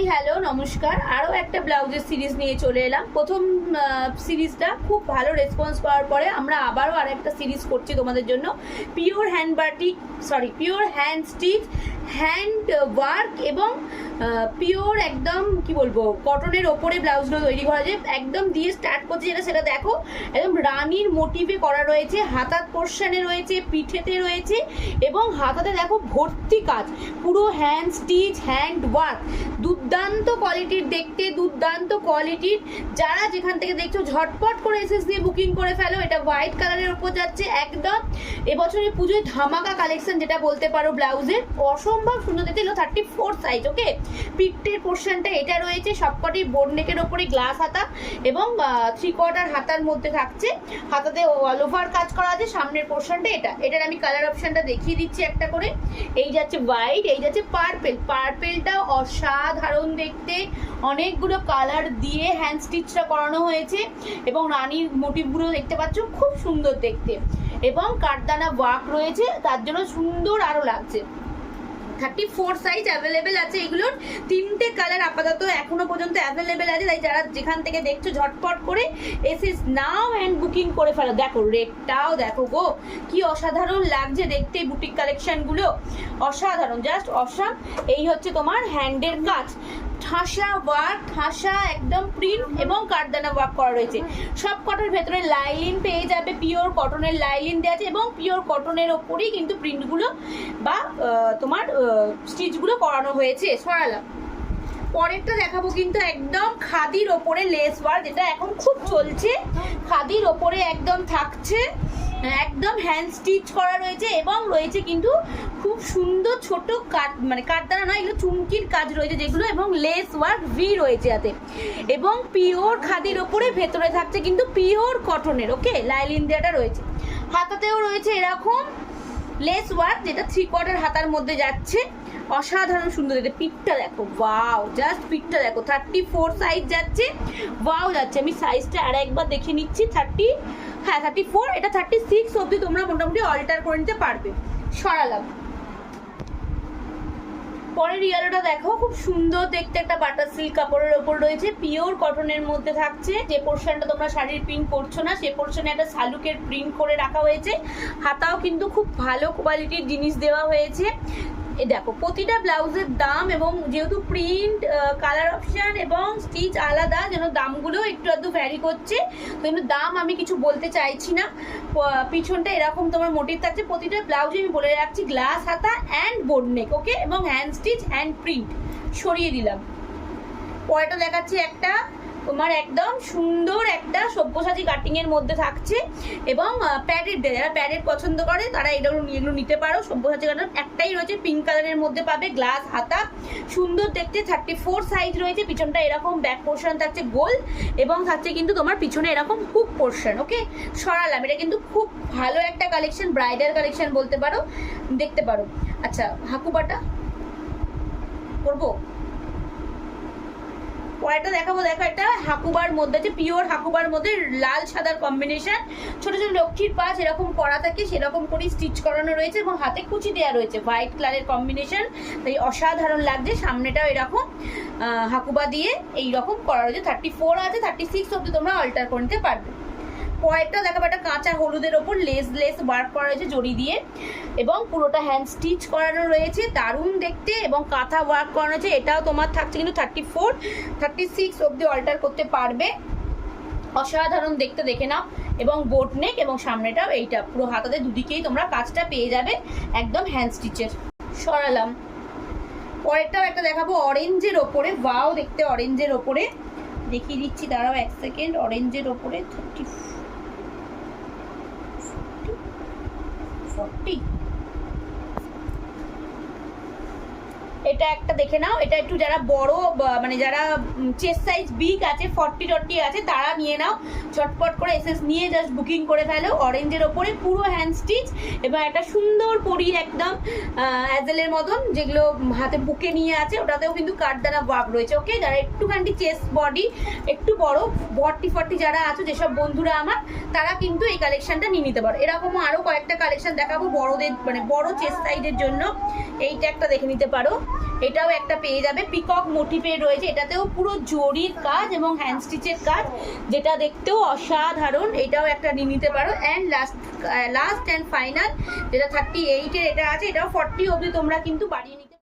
Hi hello নমস্কার, আরও একটা ব্লাউজের সিরিজ নিয়ে চলে এলাম। প্রথম সিরিজটা খুব ভালো রেসপন্স পাওয়ার পরে আমরা আবারও আরেকটা সিরিজ করছি তোমাদের জন্য। Pure hand stitch hand work এবং পিওর একদম কি বলবো কটনের ওপরে ব্লাউজগুলো তৈরি করা যায়। একদম দিয়ে স্টার্ট করছি যেটা সেটা দেখো, একদম রানীর মোটিভে করা রয়েছে, হাতার পোর্শনে রয়েছে, পিঠেতে রয়েছে এবং হাতাতে দেখো ভর্তি কাজ, পুরো হ্যান্ড স্টিচ হ্যান্ড ওয়ার্ক, দুর্দান্ত কোয়ালিটির দেখতে, দুর্দান্ত কোয়ালিটির। যারা যেখান থেকে দেখছো ঝটপট করে এসএস দিয়ে বুকিং করে ফেলো। এটা হোয়াইট কালারের উপর যাচ্ছে, একদম এবছরের পুজোয় ধামাকা কালেকশন যেটা বলতে পারো ব্লাউজের। অসম্ভব সুন্দর দেখতে, 34 সাইজ। ওকে, পিঠের পোর্শনটা এটা রয়েছে, সবকটি বোর্ড নেকের ওপরে গ্লাস হাতা এবং 3/4 হাতার মধ্যে থাকছে। হাতাতে অল ওভার কাজ করা আছে। সামনের পোর্শনটা এটার আমি কালার অপশনটা দেখিয়ে দিচ্ছি একটা করে। এই যাচ্ছে হোয়াইট, এই যাচ্ছে পার্পেলটা অসাধারণ দেখতে, অনেকগুলো কালার দিয়ে হ্যান্ড স্টিচটা করানো হয়েছে এবং রানীর মোটিভগুলো দেখতে পাচ্ছ, খুব সুন্দর দেখতে এবং কাঠদানা ওয়ার্ক রয়েছে, তার জন্য সুন্দর আরো লাগছে। 34 সাইজ অ্যাভেলেবেল আছে। এগুলোর 3টে কালার আপাতত এখনো পর্যন্ত অ্যাভেলেবেল আছে, তাই যারা যেখান থেকে দেখছো ঝটপট করে এসএস নাও অ্যান্ড বুকিং করে ফেলো। দেখো রেটটাও দেখো গো, কি অসাধারণ লাগছে দেখতে বুটিক কালেকশনগুলো, অসাধারণ, জাস্ট অসাম। এই হচ্ছে তোমার হ্যান্ডের কাজ, ঠাসা ওয়ার্ক, ঠাসা একদম প্রিন্ট এবং কাঠদানা ওয়ার্ক করা রয়েছে। সব কটার ভেতরে লাইলিন পেয়ে যাবে, পিওর কটনের লাইলিন দেওয়া আছে এবং পিওর কটনের ওপরেই কিন্তু প্রিন্টগুলো বা তোমার স্টিচগুলো করানো হয়েছে। সরালাম। পরেরটা দেখাবো কিন্তু একদম খাদির ওপরে লেস ওয়ার্ক, যেটা এখন খুব চলছে। খাদির ওপরে একদম থাকছে, একদম হ্যান্ড স্টিচ করা রয়েছে এবং রয়েছে কিন্তু খুব সুন্দর ছোট কাট, মানে কাঠদানা নয়, এগুলো চুমকির কাজ রয়েছে যেগুলো, এবং লেস ওয়ার্ক ভি রয়েছে হাতে এবং পিওর খাদির ওপরে ভেতরে থাকছে কিন্তু পিওর কটনের। ওকে, লাইলিন দেওয়াটা রয়েছে। হাতাতেও রয়েছে এরকম লেস ওয়ার্ক, যেটা 3/4 হাতার মধ্যে যাচ্ছে, অসাধারণ সুন্দর দেখতে। পিঠটা দেখো, ওয়াও, জাস্ট পিঠটা দেখো, 34 সাইজ যাচ্ছে, ওয়াও যাচ্ছে। আমি সাইজটা আর একবার দেখে নিচ্ছি। 34, এটা 36 অবধি তোমরা মোটামুটি অল্টার করে নিতে পারবে। সরালাম। পরের ইয়েলোটা দেখো, খুব সুন্দর দেখতে, একটা বাটার সিল্ক কাপড়ের ওপর রয়েছে, পিওর কটনের মধ্যে থাকছে। যে পোর্শনটা তোমরা শাড়ির প্রিন্ট করছো না, সে পোর্শনে একটা শালুকের প্রিন্ট করে রাখা হয়েছে। হাতাও কিন্তু খুব ভালো কোয়ালিটির জিনিস দেওয়া হয়েছে। এই দেখো প্রতিটা ব্লাউজের দাম, এবং যেহেতু প্রিন্ট, কালার অপশন এবং স্টিচ আলাদা, যেন দামগুলো একটু আধটু ভ্যারি করছে, তো কিন্তু দাম আমি কিছু বলতে চাইছি না। পিছনটা এরকম তোমার মোটিভ থাকছে। প্রতিটা ব্লাউজে আমি বলে রাখছি গ্লাস হাতা অ্যান্ড বোর্ড নেক। ওকে, এবং হ্যান্ড স্টিচ হ্যান্ড প্রিন্ট সরিয়ে দিলাম। পরেটা দেখাচ্ছি একটা তোমার একদম সুন্দর একটা সব্যসাচী কাটিং এর মধ্যে থাকছে এবং প্যাডেড, যারা প্যাডেড পছন্দ করে তারা এগুলো নিতে পারো। সব্যসাচী কাটিং একটাই রয়েছে, পিঙ্ক কালারের মধ্যে পাবে, গ্লাস হাতা, সুন্দর দেখতে। 34 সাইজ রয়েছে। পিছনটা এরকম ব্যাক পোর্শন থাকছে গোল এবং থাকছে কিন্তু তোমার পিছনে এরকম হুক পোর্শন। ওকে, সরালাম। এটা কিন্তু খুব ভালো একটা কালেকশন, ব্রাইডাল কালেকশন বলতে পারো, দেখতে পারো। আচ্ছা, হাকুবাটা করবো। পরেরটা দেখাবো, দেখো এটা হাকুবার মধ্যে আছে, পিওর হাকুবার মধ্যে লাল সাদার কম্বিনেশন, ছোট ছোট লক্ষ্মীর পাঁচ এরকম করা থাকে, সেরকম করে স্টিচ করানো রয়েছে এবং হাতে কুচি দেওয়া রয়েছে, হোয়াইট কালারের কম্বিনেশন, তাই অসাধারণ লাগছে। সামনেটাও এরকম হাকুবা দিয়ে এইরকম করা রয়েছে। 34 আছে, 36 অব্দি তোমরা অল্টার করে নিতে পারবে। পরেরটা দেখাবো একটা কাঁচা হলুদের ওপর লেস ওয়ার্ক করা রয়েছে জড়ি দিয়ে এবং পুরোটা হ্যান্ড স্টিচ করানো রয়েছে, দারুণ দেখতে, এবং কাঁথা ওয়ার্ক করানো রয়েছে। এটাও তোমার থাকছে কিন্তু 34, 36 অব্দি অল্টার করতে পারবে। অসাধারণ দেখতে, দেখে নাও। এবং বোট নেক এবং সামনেটাও এইটা পুরো হাতাতে দুদিকেই তোমরা কাজটা পেয়ে যাবে একদম হ্যান্ড স্টিচের। সরালাম। পরেরটাও একটা দেখাবো অরেঞ্জের ওপরে, ওয়াও দেখতে, অরেঞ্জের ওপরে দেখিয়ে দিচ্ছি, দাঁড়াও এক সেকেন্ড। অরেঞ্জের ওপরে 40, এটা একটা দেখে নাও। এটা একটু যারা বড়, মানে যারা চেস্ট সাইজ বিগ আছে, 40 আছে, তারা নিয়ে নাও ঝটপট করে, এসএস নিয়ে জাস্ট বুকিং করে ফেলো। অরেঞ্জের ওপরে পুরো হ্যান্ড স্টিচ এবং একটা সুন্দর পরি একদম অ্যাজেলের মতন, যেগুলো হাতে বুকে নিয়ে আছে, ওটাতেও কিন্তু কাঠদানা ওয়ার্ক রয়েছে। ওকে, যারা একটুখানি চেস্ট বডি একটু বড়, 40 যারা আছো, যেসব বন্ধুরা আমার, তারা কিন্তু এই কালেকশনটা নিয়ে নিতে পারো। এরকমও আরও কয়েকটা কালেকশন দেখাবো বড়দের, মানে বড় চেস্ট সাইজের জন্য। এইটা একটা দেখে নিতে পারো। এটাও একটা পেয়ে যাবে, পিকক মোটিভের রয়েছে, এটাতেও পুরো জরির কাজ এবং হ্যান্ড স্টিচের কাজ, যেটা দেখতেও অসাধারণ, এটাও একটা নিয়ে নিতে পারো। অ্যান্ড লাস্ট অ্যান্ড ফাইনাল যেটা 38-এর এটা আছে, এটাও 40 অবধি তোমরা কিন্তু বাড়িয়ে নিতে